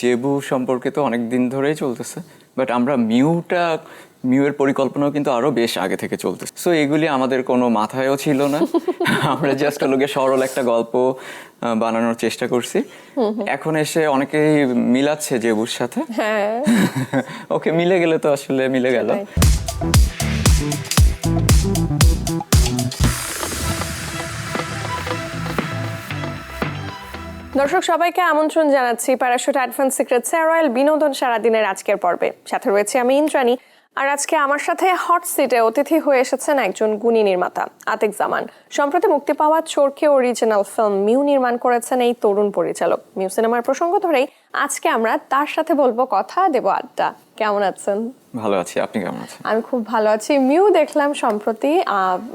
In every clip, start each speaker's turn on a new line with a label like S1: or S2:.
S1: জেবু সম্পর্কে তো অনেক দিন ধরেই চলতেছে, বাট আমরা মিউয়ের পরিকল্পনাও কিন্তু আরো বেশ আগে থেকে চলতেছে। সো এগুলি আমাদের কোনো মাথায়ও ছিল না। আমরা জাস্ট লোকে সরল একটা গল্প বানানোর চেষ্টা করছি। এখন এসে অনেকেই মিলাচ্ছে জেবুর সাথে।
S2: হ্যাঁ
S1: ওকে, মিলে গেলে তো আসলে মিলে গেল।
S2: দর্শক সবাইকে আমন্ত্রণ জানাচ্ছি প্যারাশুট অ্যাডভান্স সিক্রেটস রয়্যাল বিনোদন সারাদিনের আজকের পর্বে। সাথে রয়েছে আমি ইন্দ্রাণী, আর আজকে আমার সাথে হট সিটে অতিথি হয়ে এসেছেন একজন গুণী নির্মাতা আতিক জামান। সম্প্রতি মুক্তি পাওয়া চোরকি অরিজিনাল ফিল্ম মিউ নির্মাণ করেছেন এই তরুণ পরিচালক। মিউ সিনেমার প্রসঙ্গ ধরেই আজকে আমরা তার সাথে বলবো কথা, দেব আড্ডা। কেমন আছেন?
S1: ভালো আছি, আপনি কেমন আছেন?
S2: আমি খুব ভালো আছি। মিউ দেখলাম সম্প্রতি,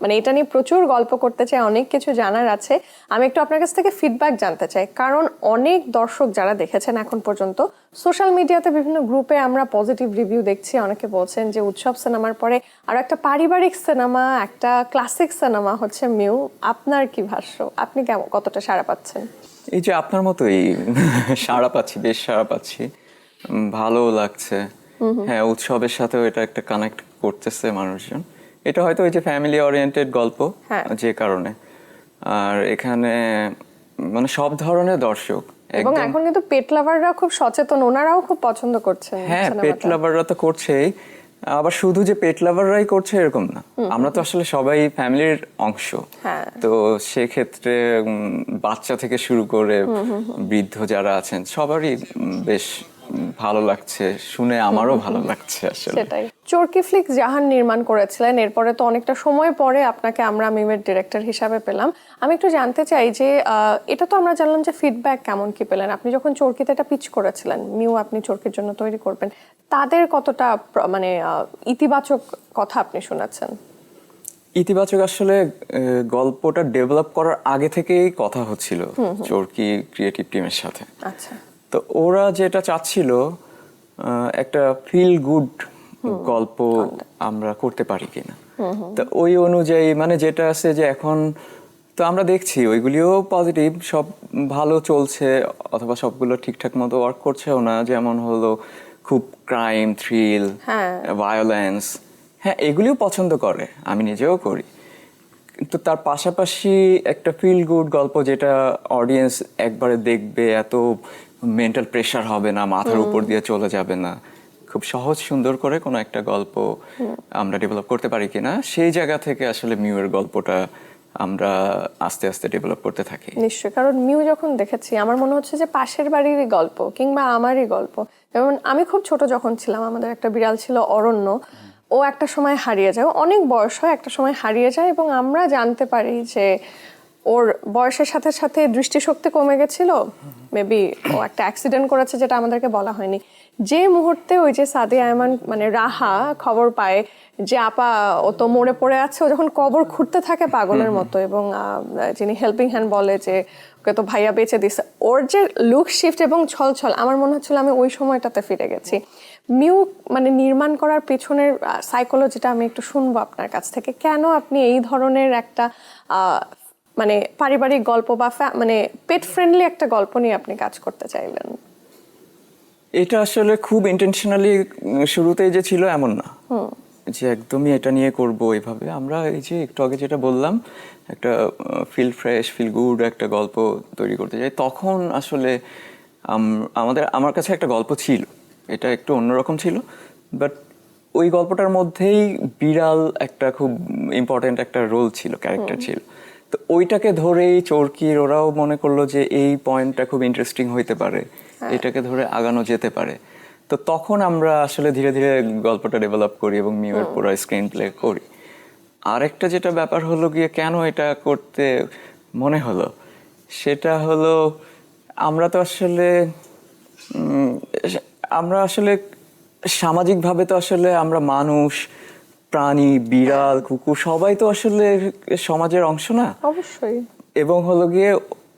S2: মানে এটা নিয়ে প্রচুর গল্প করতে চাই, অনেক কিছু জানার আছে। আমি একটু আপনার কাছ থেকে ফিডব্যাক জানতে চাই, কারণ অনেক দর্শক যারা দেখেছেন এখন পর্যন্ত সোশ্যাল মিডিয়াতে বিভিন্ন গ্রুপে আমরা পজিটিভ রিভিউ দেখছি। অনেকে বলছেন যে উৎসব সিনেমার পরে আরো একটা পারিবারিক সিনেমা, একটা ক্লাসিক সিনেমা হচ্ছে মিউ। আপনার কি ভাষ্য? আপনি কতটা সাড়া পাচ্ছেন?
S1: এই যে আপনার মতোই সাড়া পাচ্ছি, বেশ সাড়া পাচ্ছি, ভালো লাগছে। হ্যাঁ, উৎসবের সাথেও এটা একটা কানেক্ট করতেছে মানুষজন। এটা হয়তো ওই যে ফ্যামিলি ওরিয়েন্টেড গল্প, যে কারণে। আর এখানে মানে সব ধরনের দর্শক,
S2: এবং এখন কিন্তু পেট লাভাররা খুব সচেতন, ওনারাও খুব পছন্দ করছেন।
S1: হ্যাঁ, পেট লাভাররা তো করছেই, আবার শুধু যে পেট লাভাররাই করছে এরকম না। আমরা তো আসলে সবাই ফ্যামিলির অংশ। তো সেক্ষেত্রে বাচ্চা থেকে শুরু করে বৃদ্ধ যারা আছেন সবারই বেশ ভালো লাগছে শুনে, আমারও ভালো লাগছে আসলে।
S2: সেটাই। চোরকি ফ্লিক্স জাহান নির্মাণ করেছিলেন, এরপরে তো অনেকটা সময় পরে আপনাকে আমরা মিমের ডিরেক্টর হিসাবে পেলাম। আমি একটু জানতে চাই যে এটা তো আমরা জানলাম যে ফিডব্যাক কেমন কি পেলেন আপনি যখন চোরকিতে এটা পিচ করেছিলেন, মিউ আপনি চোরকির জন্য তৈরি করবেন, তাদের কতটা মানে ইতিবাচক কথা আপনি শোনাচ্ছেন?
S1: ইতিবাচক আসলে গল্পটা ডেভেলপ করার আগে থেকেই কথা হচ্ছিল চোরকি ক্রিয়েটিভ টিমের সাথে।
S2: আচ্ছা।
S1: তো ওরা যেটা চাচ্ছিল একটা ফিল গুড গল্প আমরা করতে পারি কিনা। তো ওই অনুযায়ী মানে যেটা আছে যে এখন তো আমরা দেখছি ওইগুলিও পজিটিভ, সব ভালো চলছে, অথবা সবগুলো ঠিকঠাক মতো ওয়ার্ক করছেও না। যেমন হলো খুব ক্রাইম, থ্রিল, ভায়োলেন্স, হ্যাঁ এগুলিও পছন্দ করে, আমি নিজেও করি। কিন্তু তার পাশাপাশি একটা ফিল গুড গল্প যেটা অডিয়েন্স একবারে দেখবে, এত মেন্টাল প্রেশার হবে না, মাথার উপর দিয়ে চলে যাবে না, খুব সহজ সুন্দর করে কোনো একটা গল্প আমরা ডেভেলপ করতে পারি কিনা, সেই জায়গা থেকে আসলে মিউয়ের গল্পটা আমরা আস্তে আস্তে ডেভেলপ করতে থাকি।
S2: নিশ্চয়ই, কারণ মিউ যখন দেখেছি আমার মনে হচ্ছে যে পাশের বাড়িরই গল্প কিংবা আমারই গল্প। যেমন আমি খুব ছোট যখন ছিলাম, আমাদের একটা বিড়াল ছিল অরণ্য। ও একটা সময় হারিয়ে যায়, অনেক বয়স হয়, একটা সময় হারিয়ে যায়, এবং আমরা জানতে পারি যে ওর বয়সের সাথে সাথে দৃষ্টিশক্তি কমে গেছিল, মেবি ও একটা অ্যাক্সিডেন্ট করেছে যেটা আমাদেরকে বলা হয়নি। যে মুহূর্তে ওই যে সাদিয়া আয়মান মানে রাহা খবর পায় যে আপা ও তো মরে পড়ে আছে, ও যখন কবর খুঁড়তে থাকে পাগলের মতো, এবং যিনি হেল্পিং হ্যান্ড বলে যে ওকে তো ভাইয়া বেঁচে দিছে, ওর যে লুক শিফট এবং ছলছল, আমার মনে হচ্ছিল আমি ওই সময়টাতে ফিরে গেছি। মিউ মানে নির্মাণ করার পেছনের সাইকোলজিটা আমি একটু শুনবো আপনার কাছ থেকে। কেন আপনি এই ধরনের একটা মানে পারিবারিক গল্প বা মানে পেট ফ্রেন্ডলি একটা গল্প নিয়ে আপনি কাজ করতে চাইলেন?
S1: এটা আসলে খুব ইন্টেনশনালি শুরুতেই যে ছিল এমন না যে একদমই এটা নিয়ে করব এইভাবে। আমরা এই যে একটু আগে যেটা বললাম, একটা ফিল ফ্রেশ, ফিল গুড একটা গল্প তৈরি করতে চাই, তখন আসলে আমার কাছে একটা গল্প ছিল, এটা একটু অন্যরকম ছিল, বাট ওই গল্পটার মধ্যেই বিড়াল একটা খুব ইম্পর্টেন্ট একটা রোল ছিল, ক্যারেক্টার ছিল। তো ওইটাকে ধরেই চোরকির ওরাও মনে করলো যে এই পয়েন্টটা খুব ইন্টারেস্টিং হইতে পারে, এটাকে ধরে আগানো যেতে পারে। তো তখন আমরা আসলে ধীরে ধীরে গল্পটা ডেভেলপ করি এবং মিউয়ের পুরো স্ক্রিন প্লে করি। আরেকটা যেটা ব্যাপার হলো গিয়ে কেন এটা করতে মনে হলো, সেটা হলো আমরা আসলে সামাজিকভাবে তো আসলে আমরা মানুষ, প্রাণী, বিড়াল, কুকুর সবাই তো আসলে সমাজের অংশ না?
S2: অবশ্যই।
S1: এবং হলো গিয়ে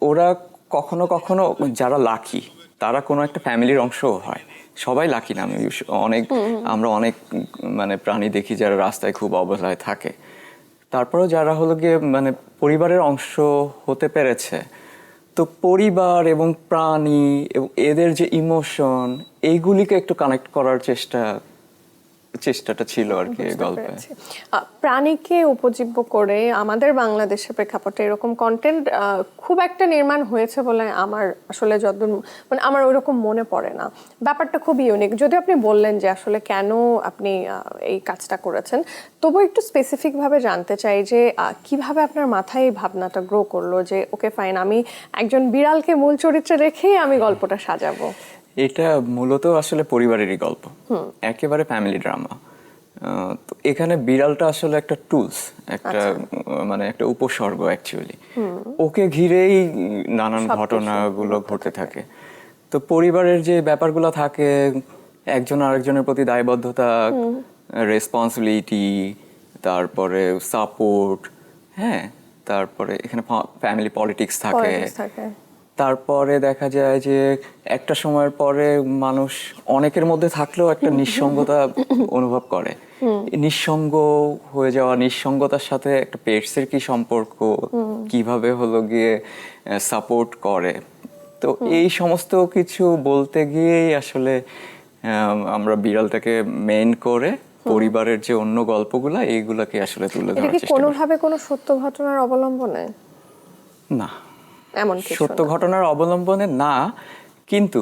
S1: ওরা কখনো কখনো যারা লাকি তারা কোনো একটা ফ্যামিলির অংশও হয়। সবাই লাকি না, আমরা অনেক মানে প্রাণী দেখি যারা রাস্তায় খুব অবহেলায় থাকে, তারপরেও যারা হলো গিয়ে মানে পরিবারের অংশ হতে পেরেছে, তো পরিবার এবং প্রাণী এবং এদের যে ইমোশন এইগুলিকে একটু কানেক্ট করার চেষ্টাটা ছিল আর কি এই
S2: বুঝতে
S1: গল্পে।
S2: পেরেছি। প্রাণীকে উপজীব্য করে আমাদের বাংলাদেশের প্রেক্ষাপটে এরকম কন্টেন্ট খুব একটা নির্মাণ হয়েছে বলে আমার আসলে যতদূর মানে আমার ওইরকম মনে পড়ে না। ব্যাপারটা খুব ইউনিক। যদিও আপনি বললেন যে আসলে কেন আপনি এই কাজটা করেছেন, তবু একটু স্পেসিফিক ভাবে জানতে চাই যে কিভাবে আপনার মাথায় এই ভাবনাটা গ্রো করলো যে ওকে ফাইন, আমি একজন বিড়ালকে মূল চরিত্রে রেখেই আমি গল্পটা সাজাবো।
S1: এটা মূলত আসলে পরিবারেরই গল্প, একেবারে ফ্যামিলি ড্রামা। তো এখানে বিড়ালটা আসলে একটা টুলস, একটা মানে একটা উপসর্গ অ্যাকচুয়ালি। ওকে ঘিরেই নানান ঘটনাগুলো ঘটতে থাকে। তো পরিবারের যে ব্যাপারগুলো থাকে, একজন আরেকজনের প্রতি দায়বদ্ধতা, রেসপন্সিবিলিটি, তারপরে সাপোর্ট, হ্যাঁ, তারপরে এখানে ফ্যামিলি পলিটিক্স থাকে। তারপরে দেখা যায় যে একটা সময়ের পরে মানুষ অনেকের মধ্যে থাকলেও একটা নিঃসঙ্গতা অনুভব করে। নিঃসঙ্গ হয়ে যাওয়া, নিঃসঙ্গতার সাথে একটা পেটসের কি সম্পর্ক, কিভাবে হলো গিয়ে সাপোর্ট করে, তো এই সমস্ত কিছু বলতে গিয়েই আসলে আমরা বিড়ালটাকে মেইন করে পরিবারের যে অন্য গল্পগুলা এইগুলাকে আসলে তুলে ধরার চেষ্টা করি।
S2: কোনোভাবে কোনো সত্য ঘটনার অবলম্বনে
S1: না,
S2: এমন কিছু
S1: সত্য ঘটনার অবলম্বনে না, কিন্তু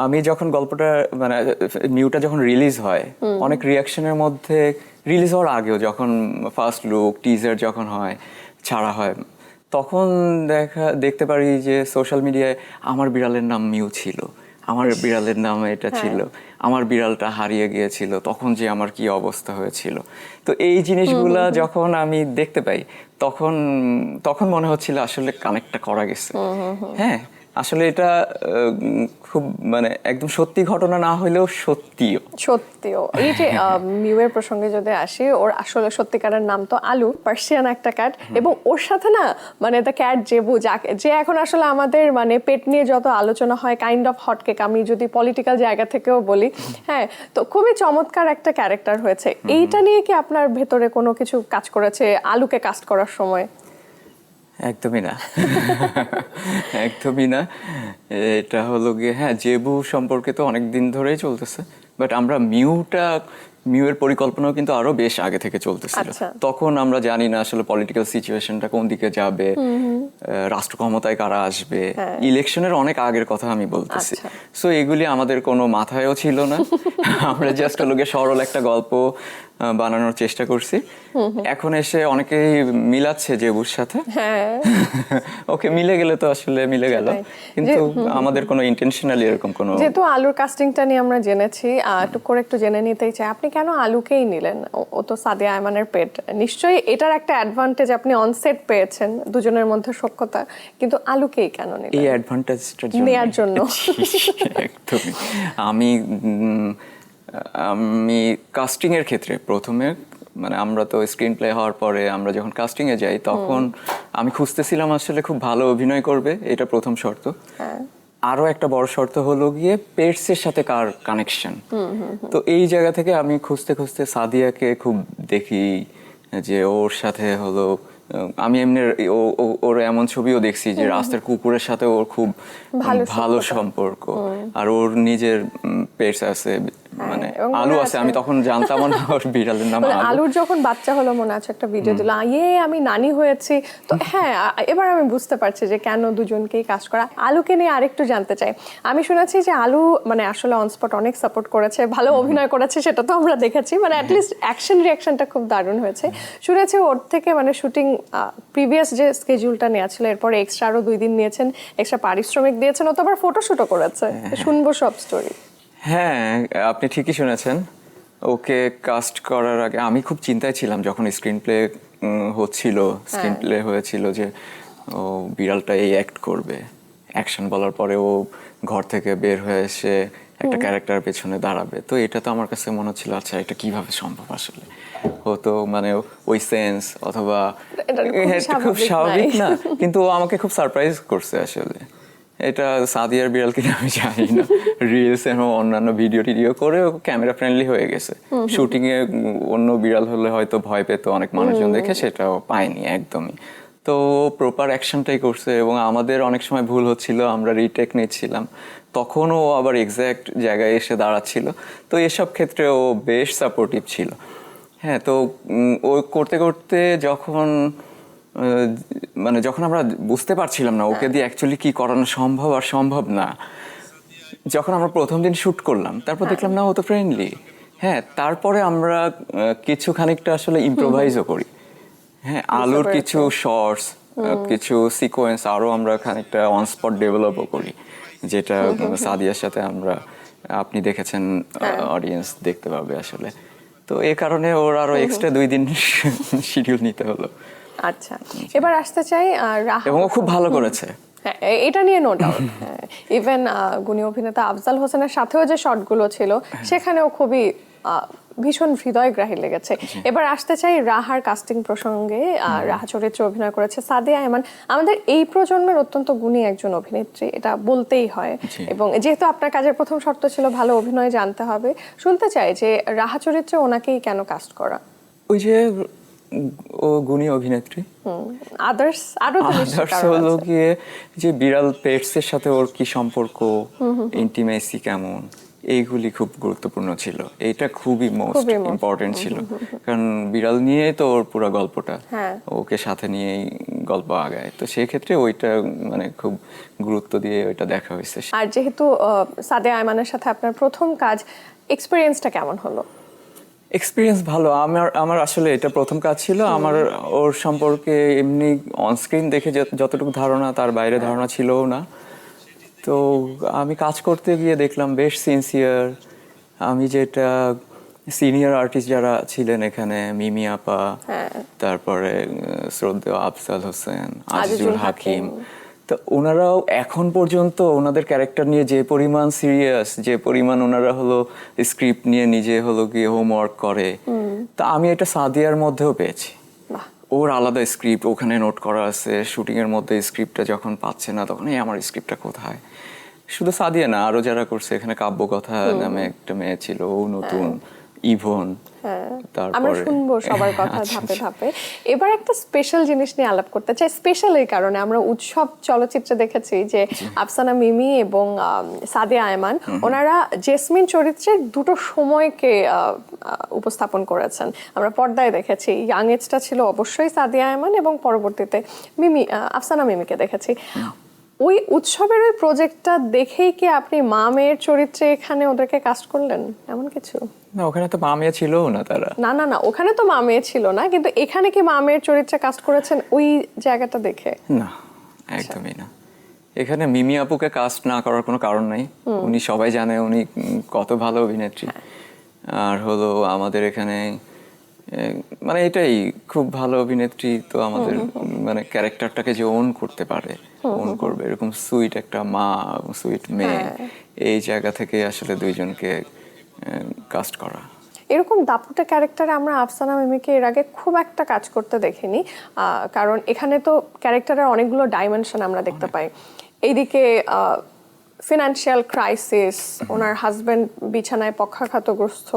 S1: আমি যখন গল্পটা মানে নিউটা যখন রিলিজ হয়, অনেক রিয়াকশনের মধ্যে রিলিজ হওয়ার আগেও যখন ফার্স্ট লুক টিজার যখন হয়, ছাড়া হয়, তখন দেখতে পারি যে সোশ্যাল মিডিয়ায় আমার বিড়ালের নাম মিউ ছিল, আমার বিড়ালের নাম এটা ছিল, আমার বিড়ালটা হারিয়ে গিয়েছিল, তখন যে আমার কি অবস্থা হয়েছিল। তো এই জিনিসগুলা যখন আমি দেখতে পাই তখন তখন মনে হচ্ছিল আসলে কানেক্টটা করা গেছে। হ্যাঁ, আসলে এটা খুব মানে একদম সত্যি ঘটনা না হলেও সত্যিও।
S2: এই যে মিউয়ের প্রসঙ্গে যদি আসি, ওর আসলে সত্যিকারের নাম তো আলু, পার্সিয়ান একটা ক্যাট, এবং ওর সাথে না মানে দ্য ক্যাট জেবু, যে এখন আসলে আমাদের মানে পেট নিয়ে যত আলোচনা হয়, কাইন্ড অফ হট কেক, আমি যদি পলিটিক্যাল জায়গা থেকেও বলি, হ্যাঁ, তো খুবই চমৎকার একটা ক্যারেক্টার হয়েছে। এইটা নিয়ে কি আপনার ভেতরে কোনো কিছু কাজ করেছে আলুকে কাস্ট করার সময়?
S1: একদমই না, একদমই না। এটা হলো গিয়ে হ্যাঁ, জেবু সম্পর্কে তো অনেক দিন ধরেই চলতেছে, বাট আমরা মিউয়ের পরিকল্পনাও কিন্তু আরো বেশ আগে থেকে চলতেছিল। তখন আমরা জানি না আসলে পলিটিক্যাল সিচুয়েশনটা কোন দিকে যাবে, রাষ্ট্র ক্ষমতায় কারা আসবে, ইলেকশনের অনেক আগের কথা আমি বলতেছি। সো এগুলি আমাদের কোনো মাথায়ও ছিল না। আমরা জাস্ট হলো গিয়ে সরল একটা গল্প বানানোর চেষ্টা করছি। এখন এসে অনেকেই মিলাচ্ছে জেবুর সাথে, ওকে মিলে গেলে তো আসলে মিলে গেল, কিন্তু আমাদের কোনো ইন্টেনশনালি এরকম কোনো।
S2: যেহেতু আলুর কাস্টিংটা নিয়ে আমরা জেনেছি, একটু করে একটু জেনে নিতেই চাই, আপনি কেন আলুকেই নিলেন? ও তো সাদিয়া আয়মানের পেট, নিশ্চয়ই এটার একটা অ্যাডভান্টেজ আপনি অনসেট পেয়েছেন, দুজনের মধ্যে সখ্যতা, কিন্তু আলুকেই কেন নিলেন?
S1: এই অ্যাডভান্টেজটার
S2: নেয়ার জন্য।
S1: একদমই। আমি কাস্টিং এর ক্ষেত্রে প্রথমে মানে আমরা তো স্ক্রিন প্লে হওয়ার পরে আমরা যখন কাস্টিং এ যাই, তখন আমি খুঁজতেছিলাম আসলে খুব ভালো অভিনয় করবে, এটা প্রথম শর্ত। আরো একটা বড় শর্ত হলো গিয়ে পেটসের সাথে কার কানেকশন। তো এই জায়গা থেকে আমি খুঁজতে খুঁজতে সাদিয়াকে খুব দেখি যে ওর সাথে হলো, আমি এমনি ওর এমন ছবিও দেখছি যে রাস্তার কুকুরের সাথে ওর খুব ভালো সম্পর্ক, আর ওর নিজের পেটস আছে, মানে আলু আছে। আমি তখন জানতাম না ওর বিড়ালের নাম আলু।
S2: আলুর যখন বাচ্চা হলো, মনে আছে একটা ভিডিও দিল, আমি নানি হয়েছি। তো হ্যাঁ, এবার আমি বুঝতে পারছি যে কেন দুজনকেই কাজ করা। আলুকে নিয়ে আরেকটু জানতে চাই। আমি শুনেছি যে আলু মানে আসলে অনস্পট অনেক সাপোর্ট করেছে, ভালো অভিনয় করেছে, সেটা তো আমরা দেখেছি, মানে অ্যাটলিস্ট অ্যাকশন রিয়াকশনটা খুব দারুণ হয়েছে। শুনেছি ওর থেকে মানে শুটিং প্রিভিয়াস যে স্কেডিউলটা নেওয়া ছিল, এরপরে এক্সট্রা আরো 2 দিন নিয়েছেন, এক্সট্রা পারিশ্রমিক দিয়েছেন, ও তো আবার ফটোশুটও করেছে। শুনবো সব স্টোরি।
S1: হ্যাঁ, আপনি ঠিকই শুনেছেন। ওকে কাস্ট করার আগে আমি খুব চিন্তায় ছিলাম, যখন স্ক্রিন প্লে হয়েছিল যে ও বিড়ালটা এই অ্যাক্ট করবে। অ্যাকশন বলার পরে ও ঘর থেকে বের হয়ে এসে একটা ক্যারেক্টার পেছনে দাঁড়াবে, তো এটা তো আমার কাছে মনে হচ্ছিল আচ্ছা এটা কিভাবে সম্ভব আসলে। ও তো মানে ওই সেন্স অথবা খুব স্বাভাবিক না, কিন্তু ও আমাকে খুব সারপ্রাইজ করছে আসলে। এটা সাদিয়ার বিড়াল কিনা আমি জানি না, রিলস এবং অন্যান্য ভিডিও করে ক্যামেরা ফ্রেন্ডলি হয়ে গেছে। শুটিং এ অন্য বিড়াল হলে হয়তো ভয় পেত অনেক মানুষজন দেখে, সেটাও পায়নি একদমই। তো প্রপার অ্যাকশনটাই করছে এবং আমাদের অনেক সময় ভুল হচ্ছিল, আমরা রিটেক নিচ্ছিলাম, তখনও আবার এক্স্যাক্ট জায়গায় এসে দাঁড়াচ্ছিল। তো এসব ক্ষেত্রে ও বেশ সাপোর্টিভ ছিল। হ্যাঁ, তো ও করতে করতে যখন মানে যখন আমরা বুঝতে পারছিলাম না ওকে দিয়ে অ্যাকচুয়ালি কি করানো সম্ভব আর সম্ভব না, যখন আমরা প্রথম দিন শুট করলাম তারপর দেখলাম না ও তো ফ্রেন্ডলি। হ্যাঁ, তারপরে আমরা কিছু খানিকটা আসলে ইম্প্রোভাইজও করি। হ্যাঁ, আলুর কিছু শর্টস, কিছু সিকোয়েন্স আরো আমরা খানিকটা অন স্পট ডেভেলপও করি, যেটা সাদিয়ার সাথে আমরা, আপনি দেখেছেন, অডিয়েন্স দেখতে পাবে আসলে। তো এই কারণে ওর আরো এক্সট্রা 2 দিন শিডিউল নিতে হলো।
S2: আচ্ছা, এবার আসতে চাই রাহা।
S1: এবং ও খুব ভালো করেছে।
S2: হ্যাঁ, এটা নিয়ে নো ডাউট। ইভেন গুণী অভিনেতা আফজাল হোসেনের সাথেও যে শটগুলো ছিল সেখানেও খুবই ভীষণ হৃদয়গ্রাহী লেগেছে। এবার আসতে চাই রাহার কাস্টিং প্রসঙ্গে। রাহা চরিত্রে অভিনয় করেছে সাদিয়া আয়মান, আমাদের এই প্রজন্মের অত্যন্ত গুণী একজন অভিনেত্রী, এটা বলতেই হয়। এবং যেহেতু আপনার কাজের প্রথম শর্ত ছিল ভালো অভিনয় জানতে হবে, শুনতে চাই যে রাহা চরিত্রে ওনাকেই কেন কাস্ট করা?
S1: ওই যে ও গুণী অভিনেত্রী,
S2: আদার্স আরো তো নিশ্চয়ই কারণ
S1: হলো
S2: আছে।
S1: গিয়ে যে বিড়াল পেটসের সাথে ওর কি সম্পর্ক, ইন্টিমেসি কেমন, এইগুলি খুব গুরুত্বপূর্ণ ছিল। এইটা খুবই মোস্ট ইম্পর্টেন্ট ছিল, কারণ বিড়াল নিয়েই তো ওর পুরো গল্পটা, ওকে সাথে নিয়েই গল্প আগায়। তো সেই ক্ষেত্রে ওইটা মানে খুব গুরুত্ব দিয়ে ওইটা দেখা হয়েছে।
S2: আর যেহেতু সাদিয়া আয়মানের সাথে আপনার প্রথম কাজ, এক্সপেরিয়েন্সটা কেমন হলো?
S1: এক্সপিরিয়েন্স ভালো। আমার আসলে এটা প্রথম কাজ ছিল। আমার ওর সম্পর্কে এমনি অনস্ক্রিন দেখে যতটুকু ধারণা, তার বাইরে ধারণা ছিলও না। তো আমি কাজ করতে গিয়ে দেখলাম বেশ সিনসিয়ার। আমি যেটা সিনিয়র আর্টিস্ট যারা ছিলেন এখানে, মিমি আপা, তারপরে শ্রদ্ধেয় আফজাল হোসেন, আজিজুল হাকিম, তো ওনারাও এখন পর্যন্ত ওনাদের ক্যারেক্টার নিয়ে যে পরিমাণ সিরিয়াস, যে পরিমাণ ওনারা হলো স্ক্রিপ্ট নিয়ে নিজে হলো গিয়ে হোমওয়ার্ক করে, তা আমি এটা সাদিয়ার মধ্যেও পেয়েছি। ওর আলাদা স্ক্রিপ্ট ওখানে নোট করা আছে, শুটিং এর মধ্যে স্ক্রিপ্টটা যখন পাচ্ছে না তখন এই আমার স্ক্রিপ্টটা কোথায়। শুধু সাদিয়া না, আরো যারা করছে এখানে, কাব্যকথা নামে একটা মেয়ে ছিল, ও নতুন, ইভন।
S2: আমরা শুনবো সবার কথা ধাপে ধাপে। এবার একটা স্পেশাল জিনিস নিয়ে আলাপ করতে চাই। স্পেশাল এই কারণে, আমরা উৎসব চলচ্চিত্রে দেখেছি যে আফসানা মিমি এবং সাদিয়া আয়মান ওনারা জেসমিন চরিত্রের দুটো সময়কে উপস্থাপন করেছেন। আমরা পর্দায় দেখেছি, ইয়াং এজটা ছিল অবশ্যই সাদিয়া আয়মান এবং পরবর্তীতে আফসানা মিমিকে দেখেছি। ওই উৎসবের ওই প্রজেক্টটা দেখেই কি আপনি মা মেয়ের চরিত্রে এখানে ওদেরকে কাস্ট করলেন, এমন কিছু?
S1: না, ওখানে তো মা মেয়ে ছিল না তারা।
S2: না, ওখানে তো মা মেয়ে ছিল না, কিন্তু এখানে কি মা মেয়ের চরিত্রে কাস্ট করেছেন ওই জায়গাটা দেখে?
S1: না, একদমই না। এখানে মিমি আপুকে কাস্ট না করার কোনো কারণ নাই। উনি সবাই জানে উনি কত ভালো অভিনেত্রী। আর হলো আমাদের এখানে মানে এটাই খুব ভালো অভিনেত্রী, তো আমাদের মানে ক্যারেক্টারটাকে যে ওন করতে পারে, ওন করবে এরকম সুইট একটা মা, সুইট মেয়ে, এই জায়গা থেকে আসলে দুইজনকে কাস্ট করা।
S2: এরকম দাপুটে ক্যারেক্টারে আমরা আফসানা মিমিকে এর আগে খুব একটা কাজ করতে দেখিনি, কারণ এখানে তো ক্যারেক্টারের অনেকগুলো ডাইমেনশন আমরা দেখতে পাই। এইদিকে ফিনান্সিয়াল ক্রাইসিস, ওনার হাজবেন্ড বিছানায় পক্ষাঘাতগ্রস্ত,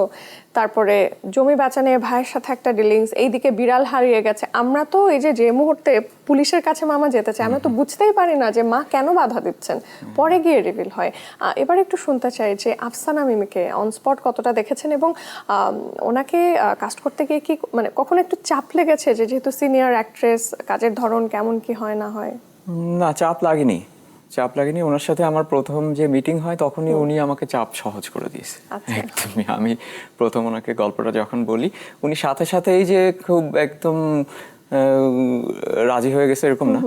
S2: তারপরে জমি বেচা নিয়ে ভাইয়ের সাথে একটা ডিলিংস, এইদিকে বিড়াল হারিয়ে গেছে। আমরা তো এই যে মুহূর্তে পুলিশের কাছে মামা যেতে চাই, আমরা তো বুঝতেই পারি না যে মা কেন বাধা দিচ্ছেন, পরে গিয়ে রিভিল হয়। এবার একটু শুনতে চাই যে আফসানা মিমিকে অন স্পট কতটা দেখেছেন এবং ওনাকে কাস্ট করতে গিয়ে কি মানে কখনো একটু চাপ লেগেছে, যে যেহেতু সিনিয়র অ্যাক্ট্রেস, কাজের ধরন কেমন কি হয় না হয়?
S1: না, চাপ লাগেনি। ওনার সাথে আমার প্রথম যে মিটিং হয় তখনই উনি আমাকে চাপ সহজ করে দিয়েছে একদমই। আমি প্রথম ওনাকে গল্পটা যখন বলি, উনি সাথে সাথেই যে খুব একদম রাজি হয়ে গেছে এরকম না,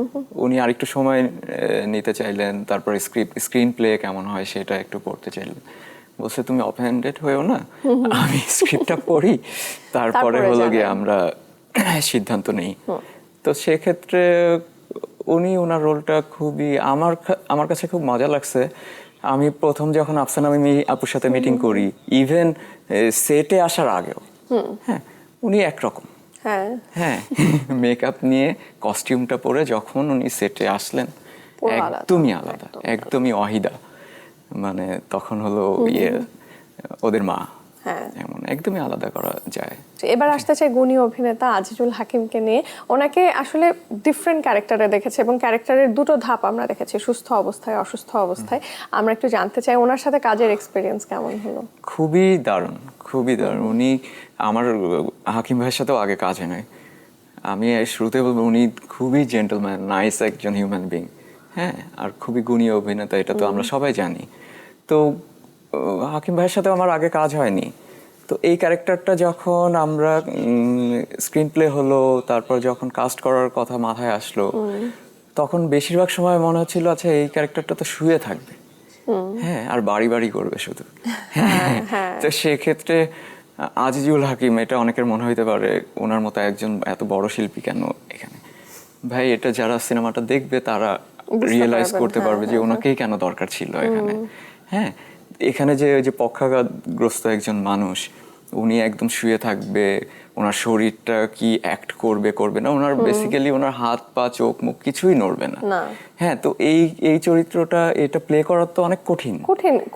S1: উনি আরেকটু সময় নিতে চাইলেন। তারপরে স্ক্রিন প্লে কেমন হয় সেটা একটু পড়তে চাইলেন। বলছে তুমি অফেন্ডেড হয়েও না, আমি স্ক্রিপ্টটা পড়ি, তারপরে হলো গিয়ে আমরা সিদ্ধান্ত নেই। তো সেক্ষেত্রে উনি ওনার রোলটা খুবই আমার কাছে খুব মজা লাগছে। আমি প্রথম যখন আফসানা মিমি আপুর সাথে মিটিং করি, ইভেন সেটে আসার আগেও, হ্যাঁ উনি একরকম, হ্যাঁ মেকআপ নিয়ে কস্টিউমটা পরে যখন উনি সেটে আসলেন একদমই আলাদা, একদমই অহিদা। মানে তখন হলো ওদের মা, এমন একদমই আলাদা করা যায়।
S2: এবার আসতে চাই গুণী অভিনেতা আজিজুল হাকিমকে নিয়ে। ওনাকে আসলে ডিফারেন্ট ক্যারেক্টারে দেখেছি এবং ক্যারেক্টারের দুটো ধাপ আমরা দেখেছি, সুস্থ অবস্থায়, অসুস্থ অবস্থায়। আমরা একটু জানতে চাই ওনার সাথে কাজের এক্সপিরিয়েন্স কেমন হলো।
S1: খুবই দারুণ, খুবই দারুণ। উনি আমার হাকিম ভাইয়ের সাথেও আগে কাজ হয় নাই। আমি শুরুতে বলবো উনি খুবই জেন্টলম্যান, নাইস একজন হিউম্যান বিং। হ্যাঁ, আর খুবই গুণী অভিনেতা, এটা তো আমরা সবাই জানি। তো হাকিম ভাইয়ের সাথে আমার আগে কাজ হয়নি। তো এই ক্যারেক্টারটা যখন আমরা স্ক্রিন প্লে হলো, তারপর যখন কাস্ট করার কথা মাথায় আসলো, তখন বেশিরভাগ সময় মনে হচ্ছিল আচ্ছা এই ক্যারেক্টারটা তো শুয়ে থাকবে, হ্যাঁ, আর বাড়ি বাড়ি করবে শুধু। তো সেক্ষেত্রে আজিজুল হাকিম, এটা অনেকের মনে হইতে পারে ওনার মতো একজন এত বড় শিল্পী কেন এখানে। ভাই, এটা যারা সিনেমাটা দেখবে তারা রিয়েলাইজ করতে পারবে যে ওনাকেই কেন দরকার ছিল এখানে। হ্যাঁ, এখানে যে ওই যে পক্ষাঘাতগ্রস্ত একজন মানুষ, উনি একদম শুয়ে থাকবে, ওনার শরীরটা কি অ্যাক্ট করবে করবে না, ওনার বেসিক্যালি ওনার হাত পা চোখ মুখ কিছুই নড়বে না। হ্যাঁ, তো এই চরিত্রটা এটা প্লে করা তো অনেক কঠিন,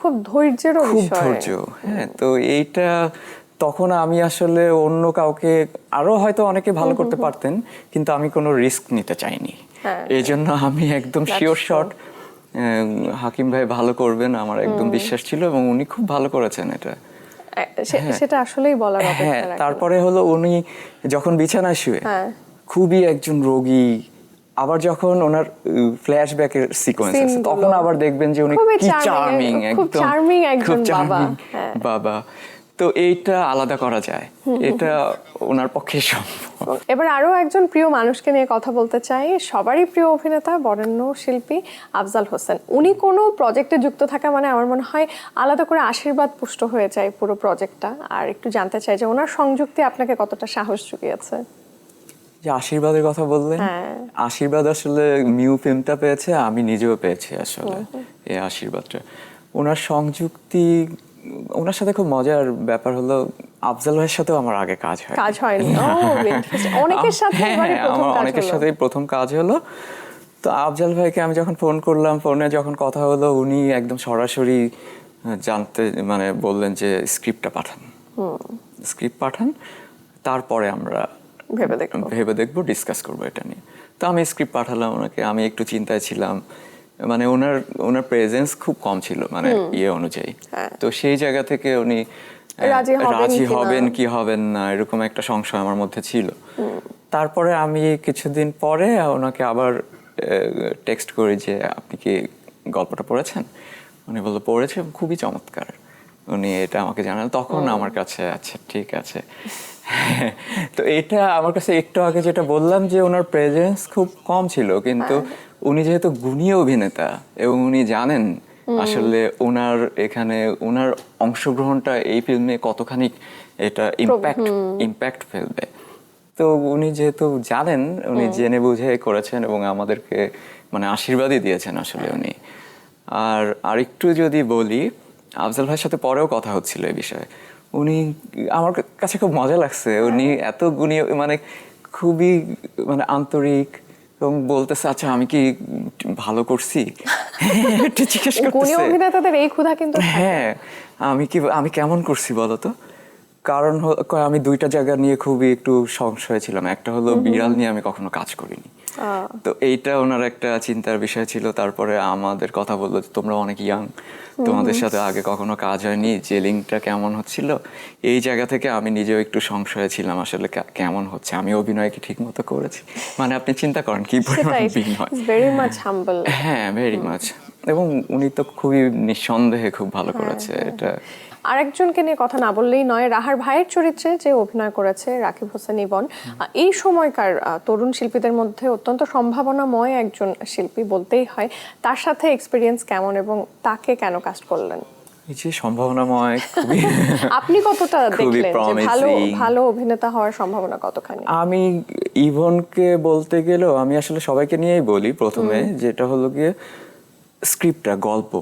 S2: খুব ধৈর্যেরও
S1: খুব
S2: বিষয়।
S1: ধৈর্য। হ্যাঁ, তো এইটা তখন আমি আসলে অন্য কাউকে আরো হয়তো অনেকে ভালো করতে পারতেন, কিন্তু আমি কোনো রিস্ক নিতে চাইনি। এই জন্য আমি একদম শিওর শট হাকিম ভাই ভালো করবেন আমার একদম বিশ্বাস ছিল, এবং উনি খুব ভালো করেছেন এটা।
S2: সেটা আসলেই বলার অপেক্ষা রাখে না।
S1: তারপরে হলো উনি যখন বিছানায় শুয়ে খুবই একজন রোগী, আবার যখন ওনার ফ্ল্যাশব্যাকের সিকোয়েন্স আছে তখন আবার দেখবেন যে উনি কি চার্মিং,
S2: খুব চার্মিং একজন বাবা।
S1: বাবা, তো এইটা আলাদা করা যায়, এটা ওনার পক্ষে সম্ভব।
S2: এবার আরো একজন প্রিয় মানুষকে নিয়ে কথা বলতে চাই, সবারই প্রিয় অভিনেতা, বরেণ্য শিল্পী আফজাল হোসেন। উনি কোনো প্রজেক্টে যুক্ত থাকা মানে আমার মনে হয় আলাদা করে আশীর্বাদ পুষ্ট হয়ে যায় পুরো প্রজেক্টটা। আর একটু জানতে চাই যে ওনার সংযুক্তি আপনাকে কতটা সাহস জুগিয়েছে।
S1: যে আশীর্বাদের কথা বললেন, আশীর্বাদ আসলে মিউ ফিল্মটা পেয়েছে, আমি নিজেও পেয়েছি আসলে এই আশীর্বাদটা। ওনার সংযুক্তি, ওনার সাথে খুব মজার ব্যাপার হলো আফজাল ভাইয়ের সাথেও আমার আগে কাজ হয়নি।
S2: অনেকের সাথে
S1: আমার অনেকের সাথেই প্রথম কাজ হলো। তো আফজাল ভাইকে আমি যখন ফোন করলাম, ফোনে যখন কথা হলো, উনি একদম সরাসরি জানতে মানে বললেন যে স্ক্রিপ্টটা পাঠান, স্ক্রিপ্ট পাঠান, তারপরে আমরা ভেবে দেখবো, ডিসকাস করবো এটা নিয়ে। তো আমি স্ক্রিপ্ট পাঠালাম ওনাকে। আমি একটু চিন্তায় ছিলাম, মানে ওনার প্রেজেন্স খুব কম ছিল মানে ইয়ে অনুযায়ী। তো সেই জায়গা থেকে উনি রাজি হবেন কি হবেন না এরকম একটা সংশয় আমার মধ্যে ছিল। তারপরে আমি কিছুদিন পরে ওনাকে আবার টেক্সট করি যে আপনি কি গল্পটা পড়েছেন? উনি বললো পড়েছে, খুবই চমৎকার। উনি এটা আমাকে জানান, তখন আমার কাছে আচ্ছা ঠিক আছে। তো এটা আমার কাছে একটু আগে যেটা বললাম যে ওনার প্রেজেন্স খুব কম ছিল, কিন্তু উনি যেহেতু গুণী অভিনেতা এবং উনি জানেন আসলে ওনার এখানে ওনার অংশগ্রহণটা এই ফিল্মে কতখানি এটা ইম্প্যাক্ট ফেলবে, তো উনি যেহেতু জানেন, উনি জেনে বুঝে করেছেন এবং আমাদেরকে মানে আশীর্বাদই দিয়েছেন আসলে উনি। আর আরেকটু যদি বলি, আফজাল ভাইয়ের সাথে পরেও কথা হচ্ছিল এই বিষয়ে। উনি আমার কাছে খুব মজা লাগছে, উনি এত গুণী, মানে খুবই মানে আন্তরিক, এবং বলতেছে আচ্ছা আমি কি ভালো করছি, একটু জিজ্ঞেস করতেছে।
S2: অভিনেতাদের এই ক্ষুধা কিন্তু।
S1: হ্যাঁ, আমি কেমন করছি বলো তো। কারণ আমি দুইটা জায়গা নিয়ে খুবই একটু সংশয় ছিলাম। একটা হলো বিড়াল নিয়ে আমি কখনো কাজ করিনি, তো এইটা ওনার একটা চিন্তার বিষয় ছিল। তারপরে আমাদের কথা বললো যে তোমরা অনেক ইয়াং, তোমাদের সাথে আগে কখনো কাজ হয়নি, জেলিংটা কেমন হচ্ছিল, এই জায়গা থেকে আমি নিজেও একটু সংশয়ে ছিলাম আসলে কেমন হচ্ছে, আমি অভিনয় কি ঠিক মতো করেছি। মানে আপনি চিন্তা করেন কি পরিমাণ বিনয়। হ্যাঁ, ভেরি মাচ। এবং উনি তো খুবই নিঃসন্দেহে খুব ভালো করেছে এটা।
S2: আরেকজনকে নিয়ে কথা না বললেই নয়, রাহার ভাইয়ের চরিত্রে যে অভিনয় করেছে রাকিব হোসেন ইবন, এই সময়কার তরুণ শিল্পীদের মধ্যে অত্যন্ত সম্ভাবনাময় একজন শিল্পী বলতেই হয়। তার সাথে এক্সপিরিয়েন্স কেমন এবং তাকে কেন কাস্ট করলেন?
S1: এই যে সম্ভাবনাময়,
S2: আপনি কতটা দেখলেন যে ভালো অভিনেতা হওয়ার সম্ভাবনা কতখানি?
S1: আমি ইভনকে বলতে গেলেও আমি আসলে সবাইকে নিয়েই বলি প্রথমে, যেটা হলো গিয়ে স্ক্রিপ্টটা, গল্প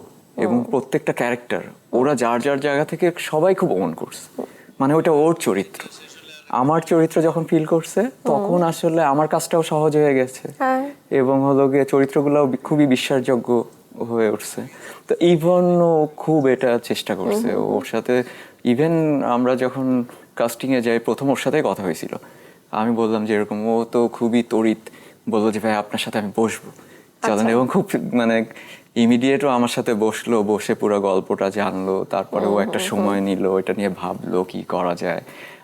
S1: এবং প্রত্যেকটা ক্যারেক্টার ওরা যার যার জায়গা থেকে সবাই খুব ওন করছে, মানে ওটা ওর চরিত্র। আমার চরিত্র যখন ফিল করছে তখন আসলে আমার কাজটাও সহজ হয়ে গেছে, এবং হলো গিয়ে চরিত্রগুলোও খুবই বিশ্বাসযোগ্য হয়ে উঠছে। তো ইভন ও খুব এটা চেষ্টা করছে, ওর সাথে ইভেন আমরা যখন কাস্টিংয়ে যাই প্রথম ওর সাথেই কথা হয়েছিল। আমি বললাম যে এরকম, ও তো খুবই তড়িৎ, বললো যে ভাই আপনার সাথে আমি বসবো চলেন, এবং খুব মানে ইমিডিয়েটও আমার সাথে বসলো, বসে পুরো গল্পটা জানলো, তারপরে ও একটা সময় নিল, এটা নিয়ে ভাবলো কি করা যায়।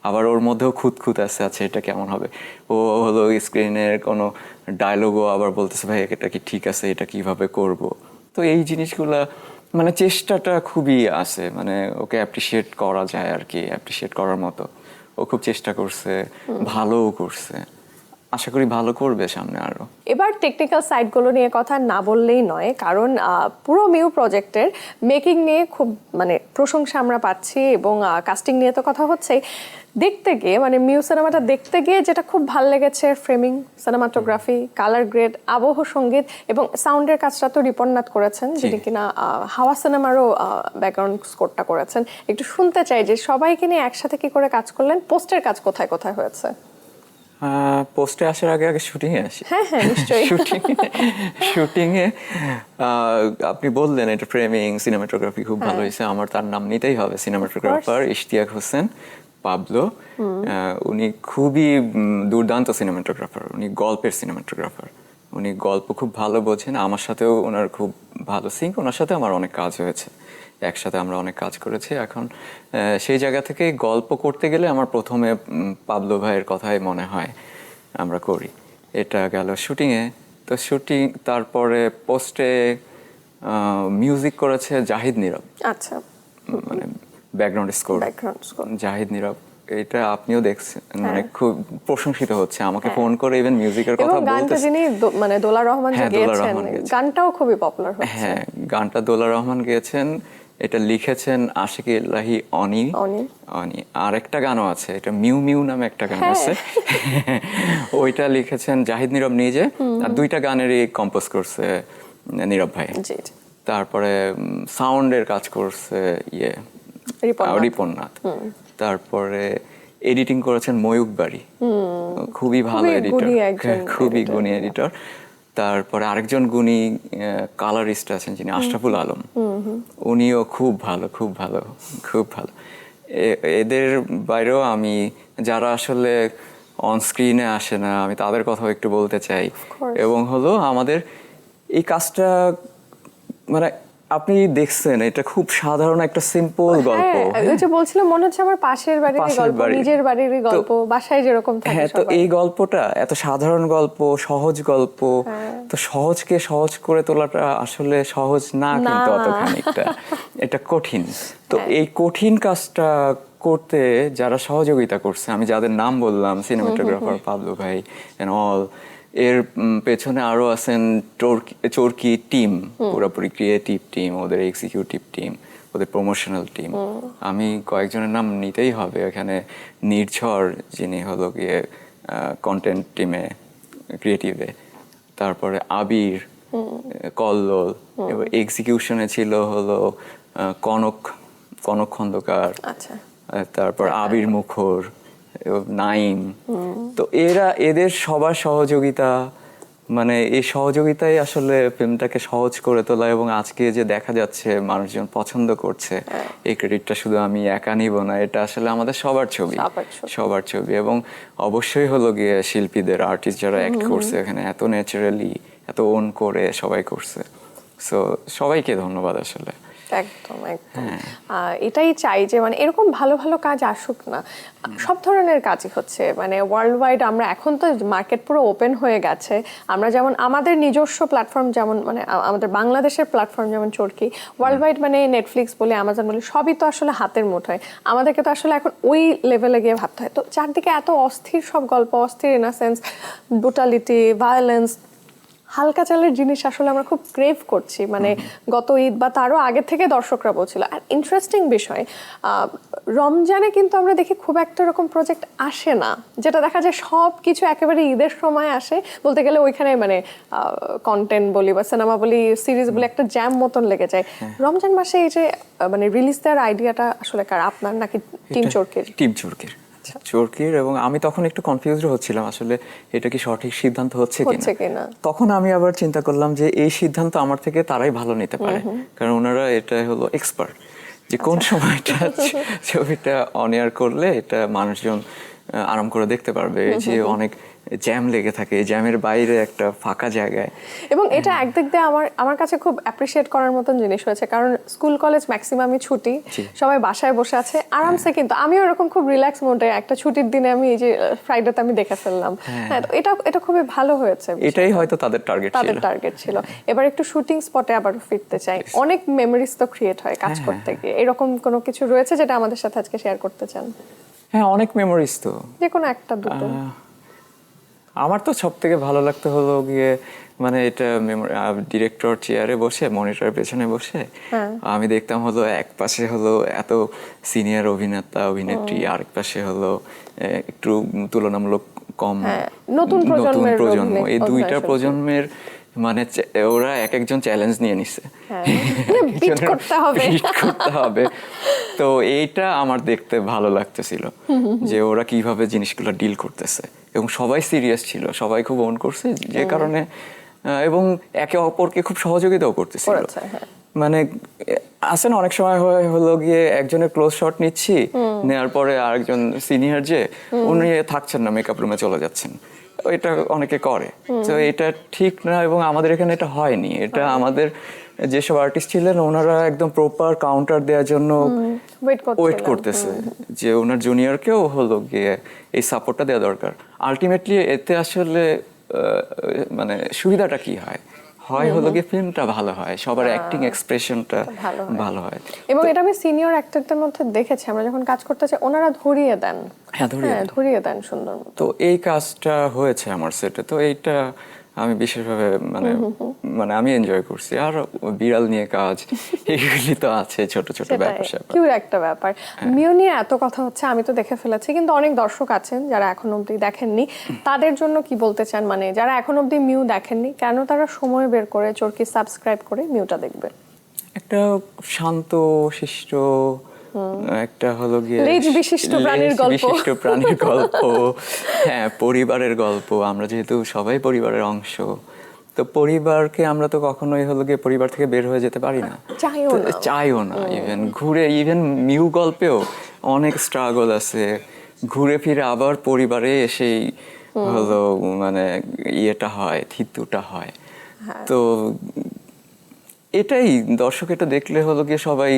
S1: আবার ওর মধ্যেও খুঁত আছে, আচ্ছা এটা কেমন হবে। ও হলো স্ক্রিনের কোনো ডায়লগও আবার বলতেছে ভাই এটা কি ঠিক আছে, এটা কিভাবে করব। তো এই জিনিসগুলা মানে চেষ্টাটা খুবই আছে, মানে ওকে অ্যাপ্রিসিয়েট করা যায় আর কি, অ্যাপ্রিসিয়েট করার মতো। ও খুব চেষ্টা করছে, ভালোও করছে, আশা করি ভালো করবে সামনে আরো।
S2: এবার টেকনিক্যাল সাইডগুলো নিয়ে কথা না বললেই নয়, কারণ পুরো মিউ প্রজেক্টের মেকিং নিয়ে খুব মানে প্রশংসা আমরা পাচ্ছি, এবং কাস্টিং নিয়ে তো কথা হচ্ছে। দেখতে গিয়ে মানে মিউ সিনেমাটা দেখতে গিয়ে যেটা খুব ভালো লেগেছে, ফ্রেমিং, সিনেমাটোগ্রাফি, কালার গ্রেড, আবহ সঙ্গীত এবং সাউন্ডের কাজটা তো রিপননাথ করেছেন, যিনি কিনা হাওয়া সিনেমারও ব্যাকগ্রাউন্ড স্কোরটা করেছেন। একটু শুনতে চাই যে সবাইকে নিয়ে একসাথে কি করে কাজ করলেন, পোস্টের কাজ কোথায় কোথায় হয়েছে?
S1: পোস্টে আসার আগে আগে শুটিং এ আসি।
S2: হ্যাঁ হ্যাঁ নিশ্চয়ই।
S1: শুটিং এ আপনি বললেন এটা ফ্রেমিং, সিনেমাটোগ্রাফি খুব ভালো হয়েছে। আমার তার নাম নিতেই হবে, সিনেমাটোগ্রাফার ইশতিয়াক হোসেন পাবলো। উনি খুবই দুর্দান্ত সিনেমাটোগ্রাফার, উনি গল্পের সিনেমাটোগ্রাফার, উনি গল্প খুব ভালো বোঝেন। আমার সাথেও ওনার খুব ভালো সিঙ্ক, ওনার সাথে আমার অনেক কাজ হয়েছে, একসাথে আমরা অনেক কাজ করেছি। এখন সেই জায়গা থেকে গল্প করতে গেলে আমার প্রথমে পাবলো ভাইয়ের কথাই মনে হয় আমরা করি। এটা গেল শুটিংয়ে। তো শুটিং, তারপরে পোস্টে মিউজিক করেছে জাহিদ নীরব।
S2: আচ্ছা,
S1: মানে ব্যাকগ্রাউন্ড স্কোর জাহিদ নীরব। এটা আপনিও দেখছেন, মানে খুব প্রশংসিত হচ্ছে, আমাকে ফোন করে ইভেন মিউজিকের কথা বলতেছে।
S2: গানটা যিনি মানে দোলা রহমান গেয়েছেন, গানটাও খুবই পপুলার হচ্ছে।
S1: হ্যাঁ, গানটা দোলা রহমান গেয়েছেন, এটা লিখেছেন আশিক ইলাহি অনি। আরেকটা গানও আছে, এটা মিউ মিউ নামে একটা গান আছে, ওইটা লিখেছেন জাহিদ নীরব নিজে। আর দুইটা গানেরই কম্পোজ করছে নীরব ভাই। তারপরে সাউন্ডের কাজ করছে রিপননাথ। তারপরে এডিটিং করেছেন ময়ূক বাড়ি, খুবই ভালো এডিটর, খুবই গুণী এডিটর। তারপরে আরেকজন গুণী কালারিস্ট আছেন যিনি আশরাফুল আলম, উনিও খুব ভালো, খুব ভালো, খুব ভালো। এদের বাইরেও আমি যারা আসলে অন স্ক্রিনে আসে না, আমি তাদের কথাও একটু বলতে চাই। এবং হলো আমাদের এই কাজটা মানে আপনি দেখছেন, এটা খুব সাধারণ একটা সিম্পল গল্প।
S2: ওই যে বলছিলাম মনে হচ্ছে আমার পাশের বাড়ির গল্প, নিজের বাড়ির গল্প, বাসায় যেরকম থাকে।
S1: হ্যাঁ, তো এই গল্পটা এত সাধারণ গল্প, সহজ গল্প, তো সহজকে সহজ করে তোলাটা আসলে সহজ না, কিন্তু অতখানিকটা এটা কঠিন। তো এই কঠিন কাজটা করতে যারা সহযোগিতা করছে, আমি যাদের নাম বললাম, সিনেমাটোগ্রাফার পাবলো ভাই এন্ড অল, এর পেছনে আরো আছেন চরকি টিম, পুরোপুরি ক্রিয়েটিভ টিম, ওদের এক্সিকিউটিভ টিম, ওদের প্রমোশনাল টিম। আমি কয়েকজনের নাম নিতেই হবে এখানে। নির্ঝর, যিনি হলো গিয়ে কন্টেন্ট টিমে, ক্রিয়েটিভে। তারপরে আবির, কল্লোল, এবং এক্সিকিউশনে ছিল হলো কনক খন্দকার, তারপর আবির মুখর, নাইম। তো এদের সবার সহযোগিতা, মানে এই সহযোগিতাই আসলে ফিল্মটাকে সহজ করে তোলা। এবং আজকে যে দেখা যাচ্ছে মানুষজন পছন্দ করছে, এই ক্রেডিটটা শুধু আমি একা নিব না, এটা আসলে আমাদের সবার ছবি। এবং অবশ্যই হলো গিয়ে শিল্পীদের, আর্টিস্ট যারা অ্যাক্ট করছে এখানে, এত ন্যাচারালি, এত ওন করে সবাই করছে। সো সবাইকে ধন্যবাদ আসলে।
S2: একদম এটাই চাই যে মানে এরকম ভালো ভালো কাজ আসুক না, সব ধরনের কাজই হচ্ছে মানে ওয়ার্ল্ড ওয়াইড। আমরা এখন তো মার্কেট পুরো ওপেন হয়ে গেছে, আমরা যেমন আমাদের নিজস্ব প্ল্যাটফর্ম, যেমন মানে আমাদের বাংলাদেশের প্ল্যাটফর্ম যেমন চরকি, ওয়ার্ল্ড ওয়াইড মানে নেটফ্লিক্স বলে, অ্যামাজন বলে, সবই তো আসলে হাতের মুঠোয়। আমাদেরকে তো আসলে এখন ওই লেভেলে গিয়ে ভাবতে হয়। তো চারদিকে এত অস্থির সব গল্প, অস্থির in a sense, brutality, violence, হালকা চালের জিনিস আসলে আমরা খুব ক্রেভ করছি। মানে গত ঈদ বা তারও আগে থেকে দর্শকরা বলছিল। আর ইন্টারেস্টিং বিষয়, রমজানে কিন্তু আমরা দেখি খুব একটা এরকম প্রজেক্ট আসে না, যেটা দেখা যায় সব কিছু একেবারে ঈদের সময় আসে। বলতে গেলে ওইখানে মানে কন্টেন্ট বলি বা সিনেমা বলি, সিরিজ বলি, একটা জ্যাম মতন লেগে যায়। রমজান মাসে এই যে মানে রিলিজ দেওয়ার আইডিয়াটা আসলে কার, আপনার নাকি টিম চরকির?
S1: টিম চরকির। চরকির, এবং আমি তখন একটু কনফিউজড হচ্ছিলাম আসলে এটা কি সঠিক সিদ্ধান্ত হচ্ছে কিনা। তখন আমি আবার চিন্তা করলাম যে এই সিদ্ধান্ত আমার থেকে তারাই ভালো নিতে পারে, কারণ ওনারা এটা হলো এক্সপার্ট যে কোন সময়টা ছবিটা অন এয়ার করলে এটা মানুষজন আরাম করে দেখতে পারবে। যে অনেক জ্যাম লেগে থাকে, জ্যামের বাইরে একটা ফাঁকা জায়গায়।
S2: এবং এটা একদিক দিয়ে আমার কাছে খুব অ্যাপ্রিসিয়েট করার মতন জিনিস হয়েছে, কারণ স্কুল কলেজ ম্যাক্সিমামই ছুটি, সবাই বাসায় বসে আছে আরামসে, কিন্তু আমিও এরকম খুব রিল্যাক্স মোডে একটা ছুটির দিনে আমি এই যে ফ্রাইডেতে আমি দেখে ফেললাম। হ্যাঁ, এটা খুবই ভালো হয়েছে।
S1: এটাই হয়তো তাদের টার্গেট
S2: ছিল। এবার একটু শুটিং স্পটে আবার ফিরতে চাই, অনেক মেমোরিজ তো ক্রিয়েট হয় কাজ করতে গিয়ে। এরকম কোনো কিছু রয়েছে যেটা আমাদের সাথে আজকে শেয়ার করতে চান?
S1: হ্যাঁ, অনেক মেমোরিজ তো,
S2: যে কোনো একটা দুটো।
S1: আমার তো সব থেকে ভালো লাগতে হলো গিয়ে মানে এটা ডিরেক্টর চেয়ারে বসে মনিটরের পেছনে বসে আমি দেখতাম হলো এক পাশে হলো এত সিনিয়র অভিনেতা অভিনেত্রী, আরেক পাশে হলো একটু তুলনামূলক কম
S2: নতুন
S1: প্রজন্ম, এই দুইটা প্রজন্মের মানে ওরা এক একজন চ্যালেঞ্জ নিয়ে নিছে,
S2: বিট করতে
S1: হবে। তো এইটা আমার দেখতে ভালো লাগতেছিল যে ওরা কিভাবে জিনিসগুলো ডিল করতেছে, এবং সবাই সিরিয়াস ছিল, সবাই খুব ওন করছে যে কারণে, এবং একে অপরকে খুব সহযোগিতাও করতেছিল। মানে আসে না অনেক সময় হলো গিয়ে একজনের ক্লোজ শট নিচ্ছি, নেওয়ার পরে আরেকজন সিনিয়র যে উনি থাকছেন না, মেকআপ রুমে চলে যাচ্ছেন, এটা অনেকে করে। তো এটা ঠিক না, এবং আমাদের এখানে এটা হয়নি। এটা আমাদের যেসব আর্টিস্ট ছিলেন ওনারা একদম প্রপার কাউন্টার দেওয়ার জন্য ওয়েট করতেছে যে ওনার জুনিয়রকেও হলো গিয়ে এই সাপোর্টটা দেওয়া দরকার। আলটিমেটলি এতে আসলে মানে সুবিধাটা কি হয় হলো গিয়ে ফিল্মটা ভালো হয়, সবার অ্যাক্টিং এক্সপ্রেশনটা ভালো হয়।
S2: এবং এটা আমি সিনিয়র অ্যাক্টরদের মধ্যে দেখেছি, আমরা যখন কাজ করতে চাই ওনারা ধরিয়ে দেন, ধরিয়ে দেন সুন্দর মতো।
S1: তো এই কাজটা হয়েছে আমার সেটে, তো এইটা আমি বিশেষভাবে মানে আমি এনজয় করছি। আর বিড়াল নিয়ে কাজ এগুলি তো আছে, ছোট ছোট ব্যাপার স্যাপার,
S2: কিউট একটা ব্যাপার। মিউ নিয়ে এত কথা হচ্ছে, আমি তো দেখে ফেলেছি, কিন্তু অনেক দর্শক আছেন যারা এখন অবধি দেখেননি, তাদের জন্য কি বলতে চান? মানে যারা এখন অবধি মিউ দেখেননি, কেন তারা সময় বের করে চরকি সাবস্ক্রাইব করে মিউটা দেখবে?
S1: একটা শান্ত শিষ্ট একটা হলো গিয়ে
S2: বিশিষ্ট প্রাণীর
S1: গল্প, হ্যাঁ, পরিবারের গল্প। আমরা যেহেতু সবাই পরিবারের অংশ, তো পরিবারকে আমরা তো কখনোই হলো গিয়ে পরিবার থেকে বের হয়ে যেতে পারি না, চাইও না। ইভেন মিউ গল্পেও অনেক স্ট্রাগল আছে, ঘুরে ফিরে আবার পরিবারে এসেই হলো মানে ইয়েটা হয়, থিতুটা হয়। তো এটাই দর্শক এটা দেখলে হলো গিয়ে সবাই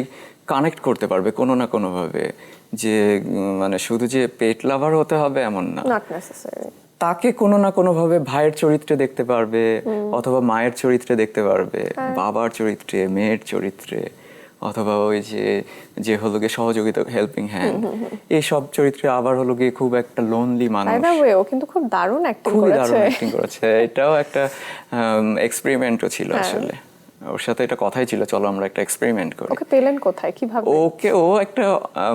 S1: কানেক্ট করতে পারবে কোনো না কোনো ভাবে, যে মানে শুধু যে পেট লাভার হতে হবে এমন না, তাকে কোনো না কোনো ভাবে ভাইয়ের চরিত্রে দেখতে পারবে, অথবা মায়ের চরিত্রে দেখতে পারবে, বাবার চরিত্রে, মেয়ের চরিত্রে, অথবা ওই যে হলো গিয়ে সহযোগিতা, হেল্পিং হ্যান্ড, এই সব চরিত্রে আবার হলো গিয়ে খুব একটা লোনলি মানুষ।
S2: কিন্তু খুব দারুণ অ্যাক্টিং
S1: করেছে। এটাও একটা এক্সপেরিমেন্টও ছিল আসলে। ওর সাথে এটা কথাই ছিল, চলো আমরা একটা এক্সপেরিমেন্ট করি।
S2: ওকে পেলেন কোথায়, কিভাবে?
S1: ও একটা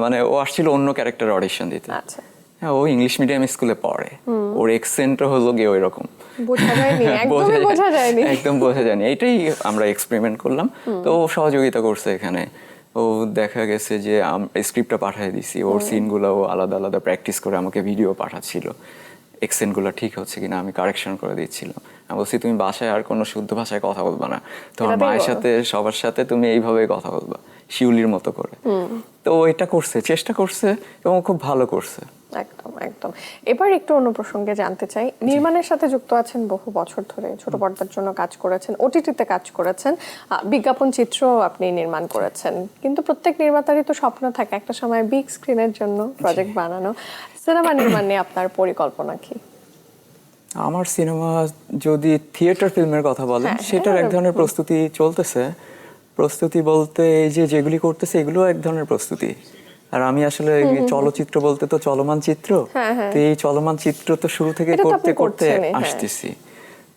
S1: মানে ও আসছিল অন্য ক্যারেক্টার অডিশন দিতে।
S2: আচ্ছা।
S1: হ্যাঁ, ও ইংলিশ মিডিয়াম স্কুলে পড়ে, ওর এক্সেন্টও হলো গিয়ে ওই রকম, একদম বোঝা যায়নি। এটাই আমরা এক্সপেরিমেন্ট করলাম। তো ও সহযোগিতা করছে এখানে। ও দেখা গেছে যে স্ক্রিপ্টটা পাঠিয়ে দিছি, ওর সিনগুলো ও আলাদা আলাদা প্র্যাকটিস করে আমাকে ভিডিও পাঠাচ্ছিল, এক্সেন্টগুলো ঠিক হচ্ছে কিনা আমি কারেকশন করে দিচ্ছিলাম। আমি বলছি তুমি বাসায় আর কোনো শুদ্ধ ভাষায় কথা বলবা না, তোমার মায়ের সাথে সবার সাথে তুমি এইভাবেই কথা বলবা, শিউলির মতো করে। তো এটা করছে, চেষ্টা করছে, এবং খুব ভালো করছে।
S2: একদম একদম। এবার একটু অন্য প্রসঙ্গে জানতে চাই, নির্মাণের সাথে যুক্ত আছেন বহু বছর ধরে, ছোট পর্দার জন্য কাজ করেছেন, ওটিটিতে কাজ করেছেন, বিজ্ঞাপন চিত্র আপনি নির্মাণ করেছেন, কিন্তু প্রত্যেক নির্মাতারই তো স্বপ্ন থাকে একটা সময় বিগ স্ক্রিনের জন্য প্রজেক্ট বানানো। সিনেমা নির্মাণ নিয়ে আপনার পরিকল্পনা কি?
S1: আমার সিনেমা যদি থিয়েটার ফিল্মের কথা বলেন, সেটার এক ধরনের প্রস্তুতি চলতেছে। প্রস্তুতি বলতে এই যেগুলি করতেছে এগুলো এক ধরনের প্রস্তুতি। আর আমি আসলে চলচ্চিত্র বলতে তো চলমান চিত্র, তো এই চলমান চিত্র তো শুরু থেকে করতে করতে আসতেছি।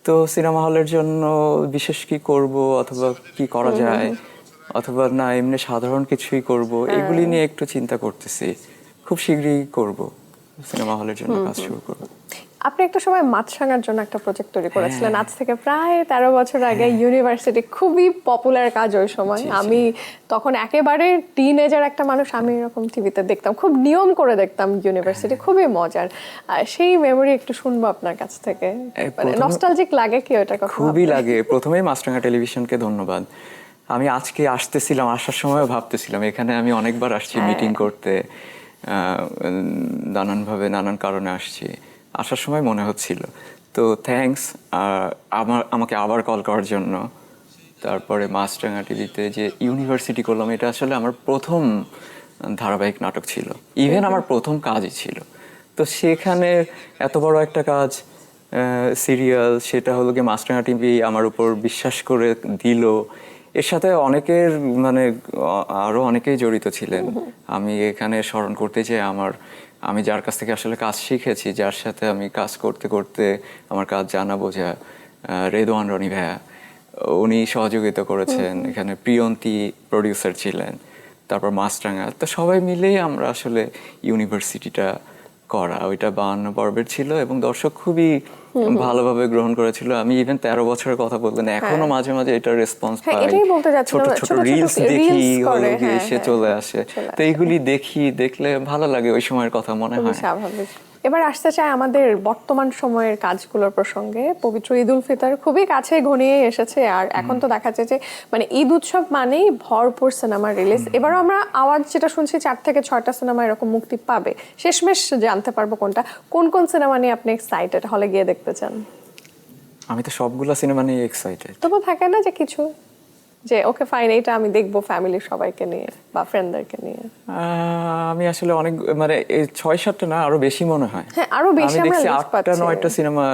S1: তো সিনেমা হলের জন্য বিশেষ কি করব, অথবা কি করা যায়, অথবা না এমনি সাধারণ কিছুই করব, এগুলি নিয়ে একটু চিন্তা করতেছি। খুব শীঘ্রই করব, সিনেমা হলের জন্য কাজ শুরু করব।
S2: আপনি একটা সময় মাছরাঙার জন্য একটা প্রজেক্ট তৈরি করেছিলেন আজ থেকে প্রায় 13 বছর আগে, ইউনিভার্সিটি, খুবই পপুলার কাজ ওই সময়। আমি তখন একেবারে টিনেজার একটা মানুষ, আমি এরকম টিভিতে দেখতাম, খুব নিয়ম করে দেখতাম ইউনিভার্সিটি, খুবই মজার। সেই মেমোরি একটু শুনবো আপনার কাছ থেকে, মানে নস্টালজিক লাগে কি ওটার কথা?
S1: খুবই লাগে। প্রথমেই মাছরাঙা টেলিভিশনকে ধন্যবাদ। আমি আজকে আসতেছিলাম, আসার সময় ভাবতেছিলাম এখানে আমি অনেকবার আসছি মিটিং করতে, নানানভাবে নানান কারণে আসছি, আসার সময় মনে হচ্ছিল। তো থ্যাঙ্কস আমাকে আবার কল করার জন্য। তারপরে মাছরাঙা টিভিতে যে ইউনিভার্সিটি করলাম, এটা আসলে আমার প্রথম ধারাবাহিক নাটক ছিল, ইভেন আমার প্রথম কাজই ছিল। তো সেখানে এত বড় একটা কাজ, সিরিয়াল, সেটা হলো গিয়ে মাছরাঙা টিভি আমার উপর বিশ্বাস করে দিল। এর সাথে অনেকের মানে আরো অনেকেই জড়িত ছিলেন। আমি এখানে স্মরণ করতে চাই আমি যার কাছ থেকে আসলে কাজ শিখেছি, যার সাথে আমি কাজ করতে করতে আমার কাজ জানা বোঝা, রেদওয়ান রনি ভাইয়া, উনি সহযোগিতা করেছেন। এখানে প্রিয়ন্তী প্রডিউসার ছিলেন, তারপর মাছরাঙা। তো সবাই মিলেই আমরা আসলে ইউনিভার্সিটিটা করা, ওইটা 52 পর্বের ছিল এবং দর্শক খুবই ভালোভাবে গ্রহণ করেছিল। আমি ইভেন 13 বছরের কথা বলতেন, এখনো মাঝে মাঝে এটা রেসপন্স পাই। ছোট ছোট রিলস দেখি, এসে চলে আসে। তো এইগুলি দেখলে ভালো লাগে, ওই সময়ের কথা মনে হয়।
S2: স্বাভাবিক। এবার আসতে চাই আমাদের বর্তমান সময়ের কাজগুলোর প্রসঙ্গে। পবিত্র ঈদ উল ফিতর খুবই কাছে ঘনিয়ে এসেছে, আর এখন তো দেখা যাচ্ছে যে মানে ঈদ উৎসব মানেই ভরপুর সিনেমা রিলিজ। এবারও আমরা আওয়াজ যেটা শুনছি 4 থেকে 6টা সিনেমা এরকম মুক্তি পাবে। শেষমেশ জানতে পারবো কোনটা, কোন কোন সিনেমা নিয়ে আপনি এক্সাইটেড, হলে গিয়ে দেখতে চান?
S1: আমি তো সবগুলা সিনেমা নিয়ে এক্সাইটেড।
S2: তবু থাকে না যে কিছু যে ওকে ফাইন, এটা আমি দেখবো ফ্যামিলির সবাইকে নিয়ে বা ফ্রেন্ডদেরকে নিয়ে?
S1: আমি আসলে অনেক মানে 6-7টা না, আরো বেশি মনে হয়।
S2: হ্যাঁ, আরো বেশি।
S1: আমি দেখছি 8টা-9টা সিনেমা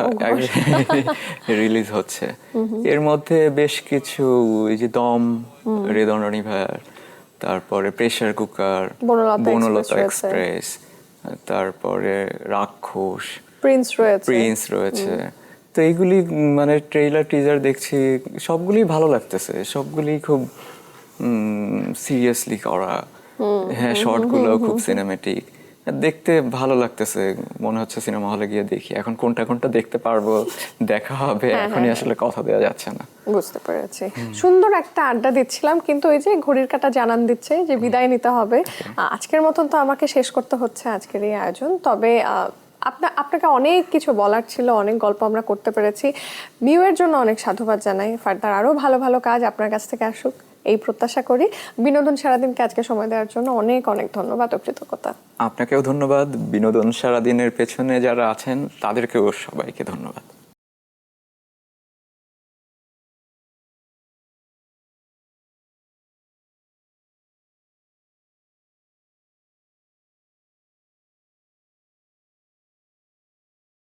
S1: রিলিজ হচ্ছে। এর মধ্যে বেশ কিছু, এই যে দম, রেদওয়ান রনি ভাইয়ার, তারপরে প্রেসার কুকার, বনলতা এক্সপ্রেস, তারপরে রাক্ষস, প্রিন্স রয়েছে। তো এইগুলি মানে ট্রেইলার টিজার দেখছি, সবগুলি ভালো লাগতেছে, সবগুলি খুব সিরিয়াসলি করা। হ্যাঁ, শর্টগুলো খুব সিনেমেটিক, দেখতে ভালো লাগতেছে। মনে হচ্ছে সিনেমা হলে গিয়ে দেখি। এখন কোনটা কোনটা দেখতে পারবো, দেখা হবে, এখনই আসলে কথা দেওয়া যাচ্ছে না।
S2: বুঝতে পেরেছি। সুন্দর একটা আড্ডা দিচ্ছিলাম, কিন্তু এই যে ঘড়ির কাঁটা জানান দিচ্ছে যে বিদায় নিতে হবে। আজকের মতন তো আমাকে শেষ করতে হচ্ছে আজকের এই আয়োজন। তবে আপনাকে অনেক কিছু বলার ছিল, অনেক গল্প আমরা করতে পেরেছি। মিউয়ের জন্য অনেক সাধুবাদ জানাই। ফার্দার আরো ভালো ভালো কাজ আপনার কাছ থেকে আসুক এই প্রত্যাশা করি। বিনোদন সারাদিনকে আজকে সময় দেওয়ার জন্য অনেক অনেক ধন্যবাদ ও কৃতজ্ঞতা।
S1: আপনাকেও ধন্যবাদ। বিনোদন সারাদিনের পেছনে যারা আছেন তাদেরকেও সবাইকে ধন্যবাদ।